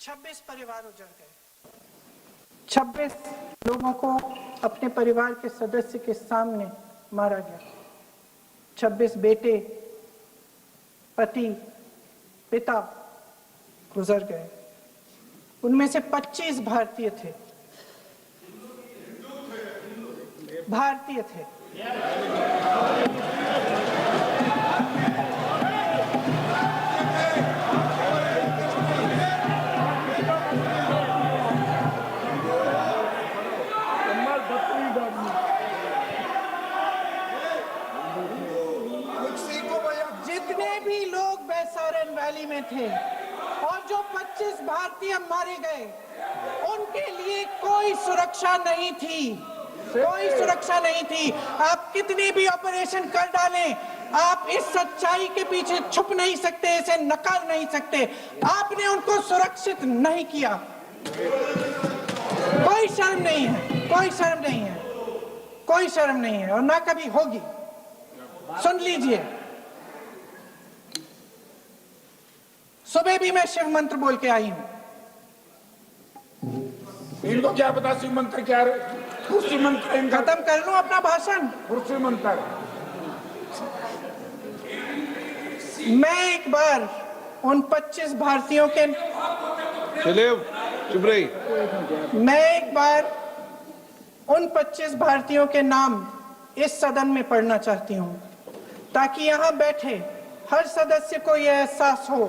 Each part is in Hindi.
26 परिवार उजड़ गए। 26 लोगों को अपने परिवार के सदस्य के सामने मारा गया। 26 बेटे, पति, पिता गुजर गए। उनमें से 25 भारतीय थे। जितने भी लोग बैसारन वैली में थे और जो 25 भारतीय मारे गए, उनके लिए कोई सुरक्षा नहीं थी, कोई सुरक्षा नहीं थी। आप कितनी भी ऑपरेशन कर डालें, आप इस सच्चाई के पीछे छुप नहीं सकते, इसे नकार नहीं सकते। आपने उनको सुरक्षित नहीं किया। कोई शर्म नहीं है, कोई शर्म नहीं है, कोई शर्म नहीं है और ना कभी होगी। सुन लीजिए, सुबह भी मैं शिव मंत्र बोल के आई हूं। इनको क्या पता शिव मंत्र क्या है? कुर्सी मंत्र खत्म कर लूं अपना भाषण। कुर्सी मंत्र। मैं एक बार उन 25 भारतीयों के चुप रही। मैं एक बार उन 25 भारतीयों के नाम इस सदन में पढ़ना चाहती हूं, ताकि यहां बैठे हर सदस्य को यह एहसास हो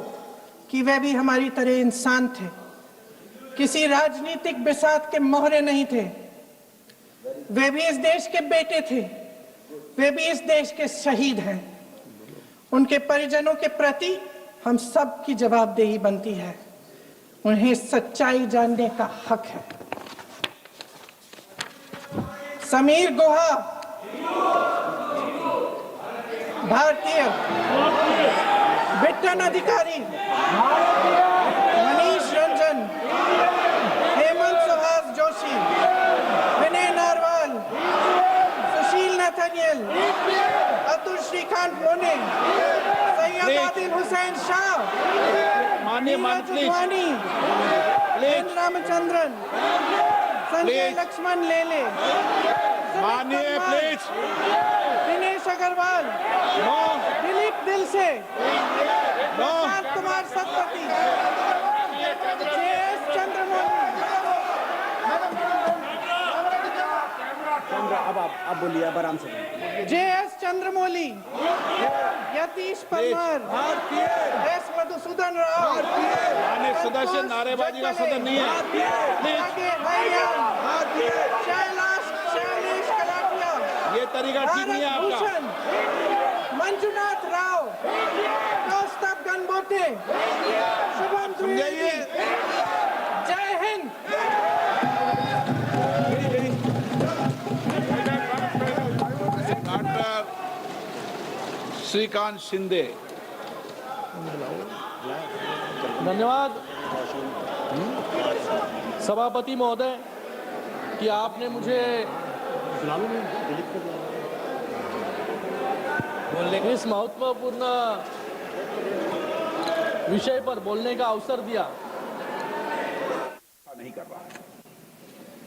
कि वे भी हमारी तरह इंसान थे, किसी राजनीतिक बिसात के मोहरे नहीं थे। वे भी इस देश के बेटे थे, वे भी इस देश के शहीद हैं। उनके परिजनों के प्रति हम सब की जवाबदेही बनती है। उन्हें सच्चाई जानने का हक है। समीर गुहा भारतीय, बिट्टन अधिकारी, मनीष रंजन, हेमंत सुहास जोशी, विनय नारवाल, सुशील नथनियल, अतुल श्रीकांत मोने, सैयद आदिल हुसैन शाह, नीरज उद्वानी, एन रामचंद्रन, संजय लक्ष्मण लेले, माननीय प्लीज, दिनेश अग्रवाल, दिलीप दिल से, प्रशांत कुमार सतपति, JS चंद्रमौली। अब बोलिए, अब आराम से। JS चंद्रमौली, यतीश परमार, S मधुसूदन राव, सदस्य नारेबाजी का सदन नहीं है। शैलेश कलाटिया, ये तरीका ठीक नहीं है आपका। मंजुनाथ राव, कौस्तभ गनबोटे, शुभम द्विवेदी। जय हिंद। डॉक्टर श्रीकांत शिंदे। धन्यवाद सभापति महोदय कि आपने मुझे इस महत्वपूर्ण विषय पर बोलने का अवसर दिया। नहीं कर रहा है,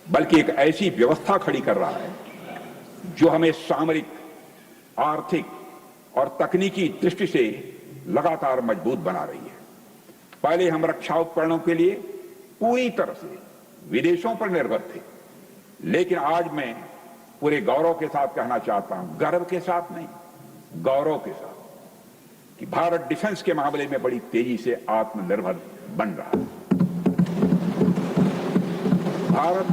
बल्कि एक ऐसी व्यवस्था खड़ी कर रहा है जो हमें सामरिक, आर्थिक और तकनीकी दृष्टि से लगातार मजबूत बना रही है। पहले हम रक्षा उपकरणों के लिए पूरी तरह से विदेशों पर निर्भर थे, लेकिन आज मैं पूरे गौरव के साथ कहना चाहता हूं, गर्व के साथ नहीं, गौरव के साथ, कि भारत डिफेंस के मामले में बड़ी तेजी से आत्मनिर्भर बन रहा है। भारत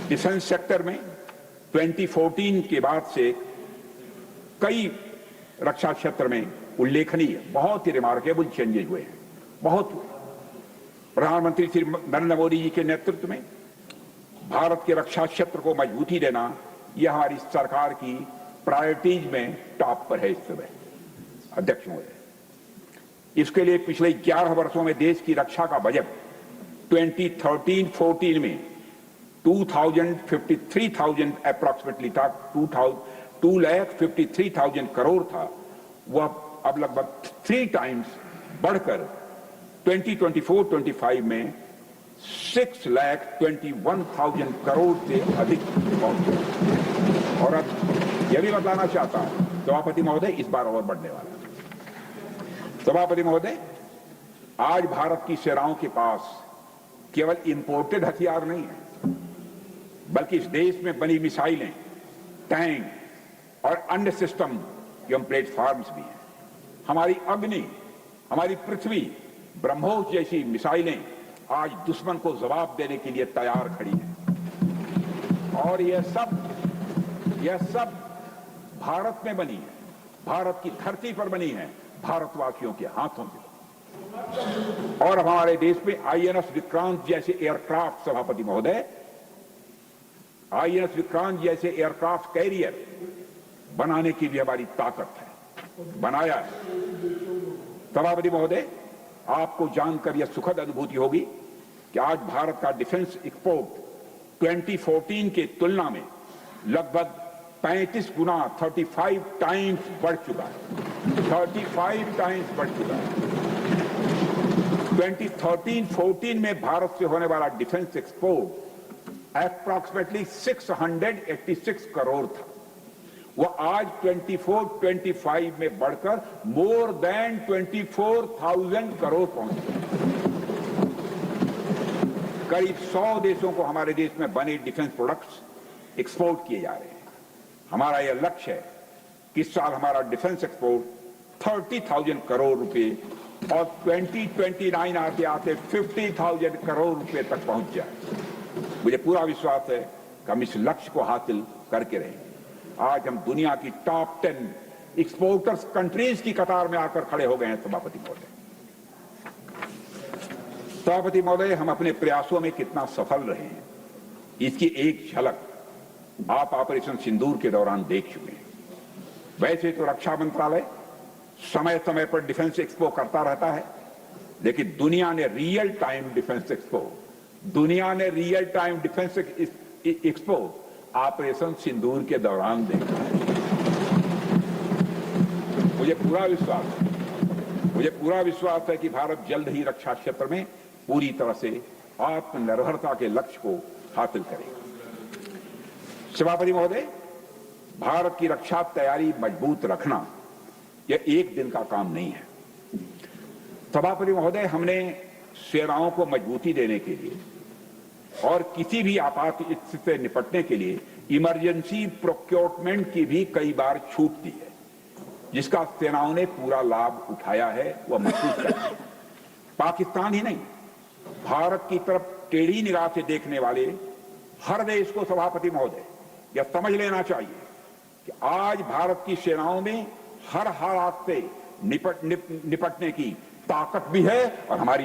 डिफेंस सेक्टर में 2014 के बाद से कई रक्षा क्षेत्र में उल्लेखनीय, बहुत ही रिमार्केबल चेंजेस हुए हैं, बहुत हुए। प्रधानमंत्री श्री नरेंद्र मोदी जी के नेतृत्व में भारत के रक्षा क्षेत्र को मजबूती देना, यह हमारी सरकार की प्रायोरिटीज में टॉप पर है इस समय। अध्यक्ष महोदय, इसके लिए पिछले 11 वर्षों में देश की रक्षा का बजट 2013-14 में 2,53,000 अप्रोक्सीमेटली था, 2,53,000 करोड़ था। वह अब लगभग 3 टाइम्स बढ़कर 2024-25 में 6,21,000 करोड़ से अधिक पहुंचे। और अब यह भी बताना चाहता हूं सभापति महोदय, इस बार और बढ़ने वाला है। सभापति महोदय, आज भारत की सेनाओं के पास केवल इंपोर्टेड हथियार नहीं है, बल्कि इस देश में बनी मिसाइलें, टैंक और अन्य सिस्टम एवं प्लेटफॉर्म्स भी हैं। हमारी अग्नि, हमारी पृथ्वी, ब्रह्मोस जैसी मिसाइलें आज दुश्मन को जवाब देने के लिए तैयार खड़ी हैं। और यह सब भारत में बनी है, भारत की धरती पर बनी है, भारतवासियों के हाथों से। और अब हमारे देश में आईएनएस विक्रांत जैसे एयरक्राफ्ट, सभापति महोदय, आईएनएस विक्रांत जैसे एयरक्राफ्ट कैरियर बनाने की भी हमारी ताकत है, बनाया है। सभापति महोदय, आपको जानकर यह सुखद अनुभूति होगी कि आज भारत का डिफेंस एक्सपोर्ट 2014 के तुलना में लगभग 35 गुना 35 टाइम्स बढ़ चुका है। 35 टाइम्स बढ़ चुका है। 2013-14 में भारत से होने वाला डिफेंस एक्सपोर्ट अप्रॉक्सीमेटली 686 करोड़ था। वो आज 24-25 में बढ़कर मोर देन 24,000 करोड़ पहुंच गया। करीब 100 देशों को हमारे देश में बने डिफेंस प्रोडक्ट्स एक्सपोर्ट किए जा रहे हैं। हमारा यह लक्ष्य है कि इस साल हमारा डिफेंस एक्सपोर्ट 30,000 करोड़ रुपए और 2029 आते आते 50,000 करोड़ रुपए तक पहुंच जाए। मुझे पूरा विश्वास है कि हम इस लक्ष्य को हासिल करके रहेंगे। आज हम दुनिया की टॉप 10 एक्सपोर्टर्स कंट्रीज की कतार में आकर खड़े हो गए हैं। सभापति महोदय, हम अपने प्रयासों में कितना सफल रहे हैं, इसकी एक झलक आप ऑपरेशन सिंदूर के दौरान देख चुके हैं। वैसे तो रक्षा मंत्रालय समय समय पर डिफेंस एक्सपो करता रहता है, लेकिन दुनिया ने real time defence expo operation Sindoor के दौरान देखा है। मुझे पूरा विश्वास है कि भारत जल्द ही रक्षा क्षेत्र में पूरी तरह से आत्मनिर्भरता के लक्ष्य को हासिल करेगा। सभापति महोदय, भारत की रक्षा तैयारी मजबूत रखना यह एक दिन का काम नहीं है। सभापति महोदय, हमने सेनाओं को मजबूती देने के लिए और किसी भी आपात स्थिति से निपटने के लिए इमरजेंसी प्रोक्योरमेंट की भी कई बार छूट दी है, जिसका सेनाओं ने पूरा लाभ उठाया है, वह महसूस करते हैं। पाकिस्तान ही नहीं, भारत की तरफ टेढ़ी निगाह से देखने वाले हर देश को सभापति महोदय यह समझ लेना चाहिए कि आज भारत की सेनाओं में हर हालात से निपटने की ताकत भी है और हमारी